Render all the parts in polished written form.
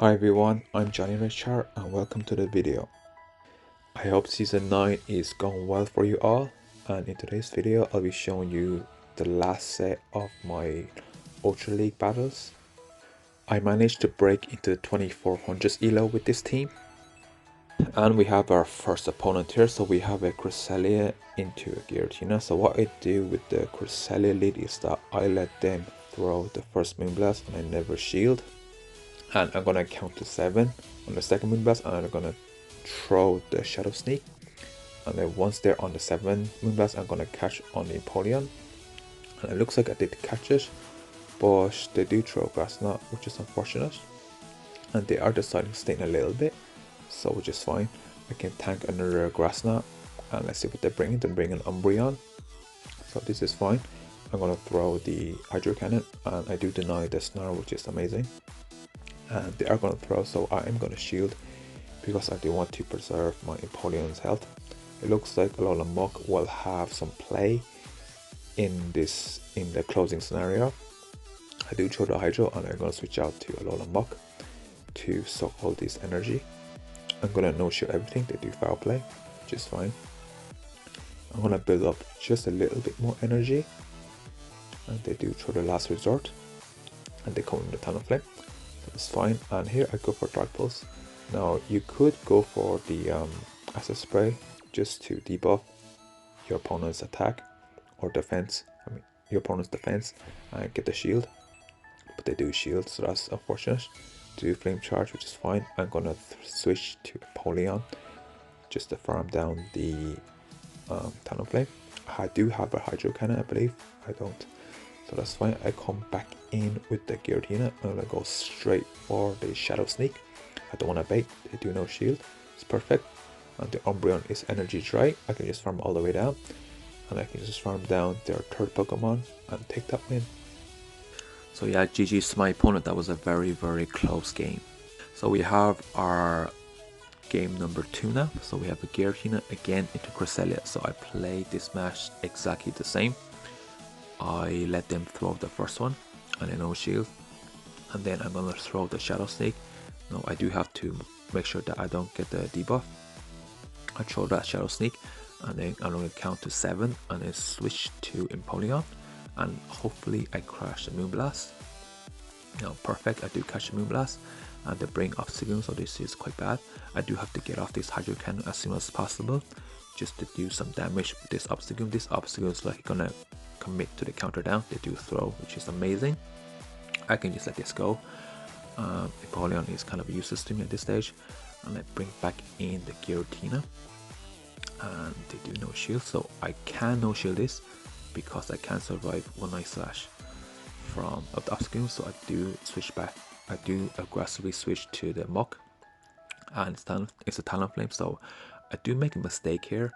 Hi everyone, I'm Johnny Richard and welcome to the video. I hope season 9 is going well for you all, and in today's video I'll be showing you the last set of my Ultra League battles. I managed to break into the 2400s elo with this team, and we have our first opponent here. So we have a Cresselia into a Giratina. So what I do with the Cresselia lead is that I let them throw the first Moonblast and I never shield. And I'm gonna count to 7 on the second Moonblast, and I'm gonna throw the Shadow Sneak. And then once they're on the 7th Moonblast, I'm gonna catch on the Empoleon. And it looks like I did catch it, but they do throw Grass Knot, which is unfortunate. And they are deciding to stay in a little bit, so which is fine. I can tank another Grass Knot, and let's see what they're bringing. They're bringing Umbreon, so this is fine. I'm gonna throw the Hydro Cannon, and I do deny the Snarl, which is amazing. And they are going to throw, so I am going to shield because I do want to preserve my Empoleon's health. It looks like Alola Muk will have some play in the closing scenario. I do throw the Hydro, and I'm going to switch out to Alola Muk to suck all this energy. I'm going to no-shield everything. They do foul play, which is fine. I'm going to build up just a little bit more energy, and they do throw the last resort, and they come in the Talonflame. That's fine, and here I go for Dark Pulse. Now you could go for the Acid Spray just to debuff your opponent's attack or defense. Your opponent's defense and get the shield, but they do shield, so that's unfortunate. Do Flame Charge, which is fine. I'm gonna switch to Empoleon just to farm down the Talonflame. I do have a Hydro Cannon, I believe. I don't. So that's fine. I come back in with the Giratina. I'm gonna go straight for the Shadow Sneak. I don't want to bait. They do no shield. It's perfect. And the Umbreon is energy dry. I can just farm all the way down, and I can just farm down their third Pokemon and take that win. So yeah, GG's to my opponent. That was a very close game. So we have our game number 2 now. So we have a Giratina again into Cresselia. So I played this match exactly the same. I let them throw the first one and I no shield, and then I'm gonna throw the Shadow Snake. Now I do have to make sure that I don't get the debuff. I throw that Shadow Sneak, and then I'm gonna count to 7 and then switch to Empoleon, and hopefully I crash the Moonblast. Now perfect, I do catch the Moonblast, and they bring Obstacle, so this is quite bad. I do have to get off this Hydro Cannon as soon as possible just to do some damage with this Obstacle. This Obstacle is like gonna commit to the counter down. They do throw, which is amazing. I can just let this go. Empoleon is kind of useless to me at this stage, and I bring back in the Giratina, and they do no shield, so I can no shield this because I can survive one Ice Slash from the Obstacle. So I do switch back. I do aggressively switch to the Muk, and it's a Talonflame. So I do make a mistake here.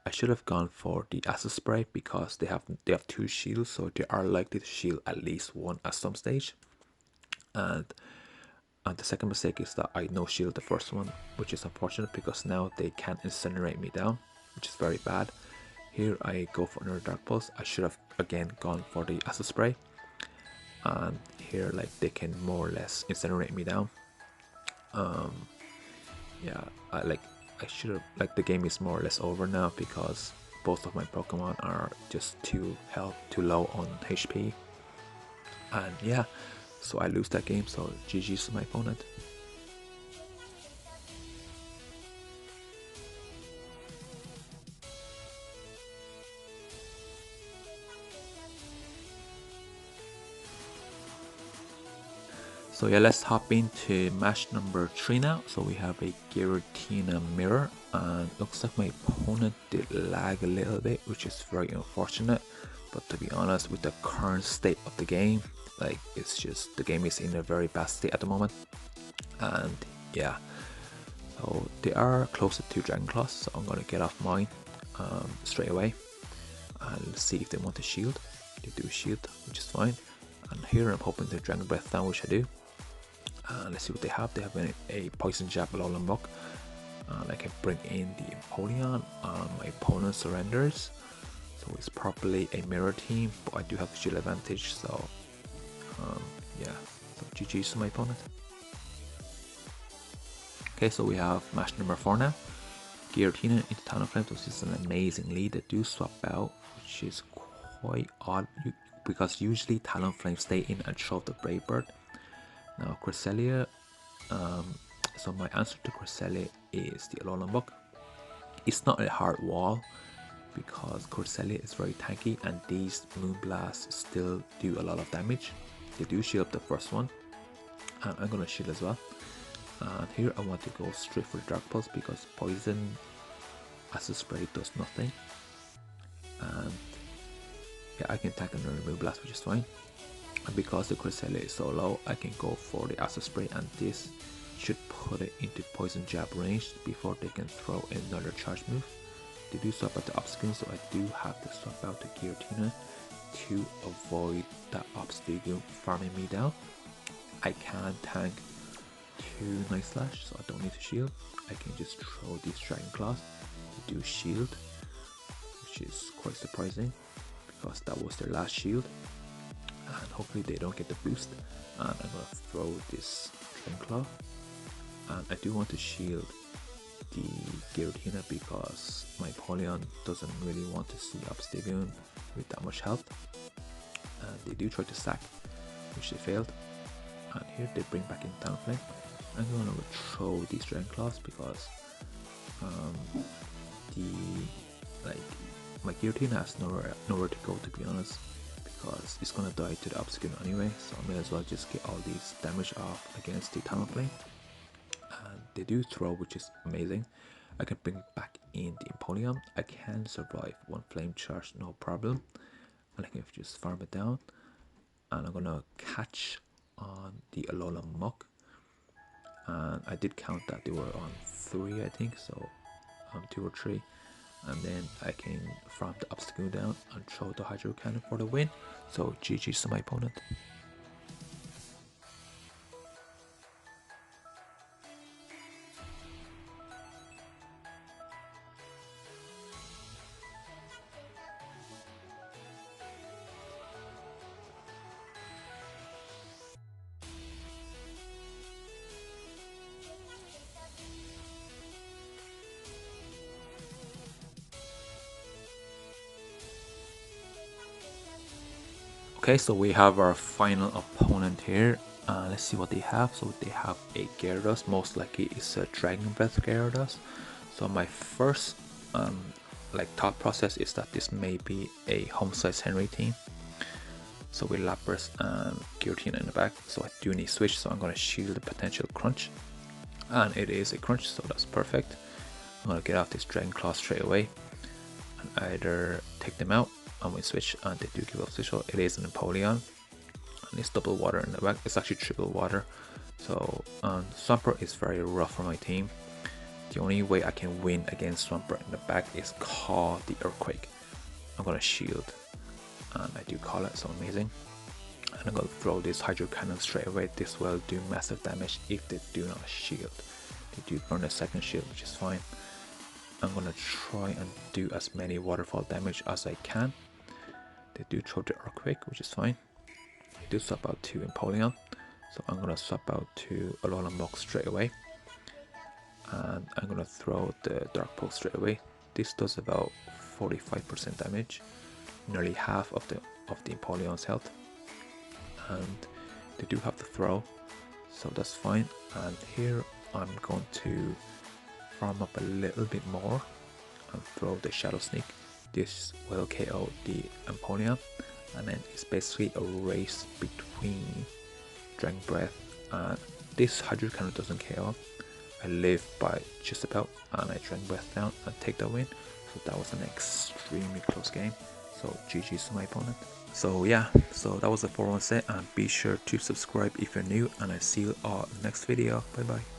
I should have gone for the Acid Spray because they have 2 shields, so they are likely to shield at least one at some stage. And the second mistake is that I no shield the first one, which is unfortunate because now they can incinerate me down, which is very bad. Here I go for another Dark Pulse. I should have again gone for the Acid Spray, and here like they can more or less incinerate me down. Yeah, I should have, like, the game is more or less over now because both of my Pokemon are just too low on HP, and yeah, so I lose that game. So GG's to my opponent. So yeah, let's hop into match number 3 now. So we have a Giratina Mirror, and looks like my opponent did lag a little bit, which is very unfortunate. But to be honest, with the current state of the game, like, it's just, the game is in a very bad state at the moment. And yeah, so they are closer to Dragon Claws, so I'm gonna get off mine straight away and see if they want to shield. They do shield, which is fine. And here I'm hoping to Dragon Breath down, which I do. Let's see what they have. They have a Poison Jab Alola Muk, and I can bring in the Empoleon. My opponent surrenders, so it's probably a mirror team, but I do have the shield advantage, so yeah, so GG's to my opponent. Okay, so we have match number 4 now. Guillotine into Talonflame, which is an amazing lead. They do swap out, which is quite odd because usually Talonflame stay in and shove the Brave Bird. Now Cresselia, so my answer to Cresselia is the Alolan Book. It's not a hard wall because Cresselia is very tanky and these Moonblasts still do a lot of damage. They do shield up the first one, and I'm gonna shield as well. And here I want to go straight for the Dark Pulse because Poison Acid Spray does nothing. And yeah, I can attack another Moonblast, which is fine. And because the Cresselia is so low, I can go for the Acid Spray, and this should put it into Poison Jab range before they can throw another charge move. They do swap out the Obstacle, so I do have to swap out the Guillotine to avoid that Obstacle farming me down. I can tank 2 Night Slash, so I don't need to shield. I can just throw these Dragon Claws to do shield, which is quite surprising because that was their last shield. And hopefully they don't get the boost. And I'm gonna throw this Dragon Claw. And I do want to shield the Giratina because my Polion doesn't really want to see Obstagoon with that much health. And they do try to sack, which they failed. And here they bring back in Talonflame. I'm gonna throw these Dragon Claws because my Giratina has nowhere to go, to be honest, because it's gonna die to the Obstagoon anyway, so I may as well just get all these damage off against the Talonflame. And they do throw, which is amazing. I can bring back in the Empoleon. I can survive one flame charge, no problem. And I can just farm it down. And I'm gonna catch on the Alolan Muck. And I did count that they were on 3, I think, so 2 or 3. And then I can farm the Obstacle down and throw the Hydro Cannon for the win. So GG's to my opponent. Okay, so we have our final opponent here. Let's see what they have. So they have a Gyarados, most likely it's a Dragon Breath Gyarados. So my first thought process is that this may be a home-size Henry team. So with Lapras and Giratina in the back, so I do need switch, so I'm gonna shield the potential crunch. And it is a crunch, so that's perfect. I'm gonna get out this Dragon Claw straight away and either take them out and we switch, and they do give up switch. So it is an Empoleon and it's double water in the back. It's actually triple water. So Swampert is very rough for my team. The only way I can win against Swampert in the back is call the Earthquake. I'm gonna shield and I do call it, so amazing. And I'm gonna throw this Hydro Cannon straight away. This will do massive damage if they do not shield. They do burn a second shield, which is fine. I'm gonna try and do as many waterfall damage as I can. They do throw the Earthquake, which is fine. They do swap out to Empoleon, so I'm gonna swap out to Alolan Muck straight away. And I'm gonna throw the Dark Pulse straight away. This does about 45% damage, nearly half of the Empoleon's health. And they do have the throw, so that's fine. And here I'm going to farm up a little bit more and throw the Shadow Sneak. This will KO the Empoleon, and then it's basically a race between Dragon Breath and this Hydro Cannon doesn't KO. I live by just about, and I Dragon Breath down and take the win. So that was an extremely close game. So GG's to my opponent. So yeah, so that was a 4-1 set, and be sure to subscribe if you're new, and I see you all in the next video. Bye bye.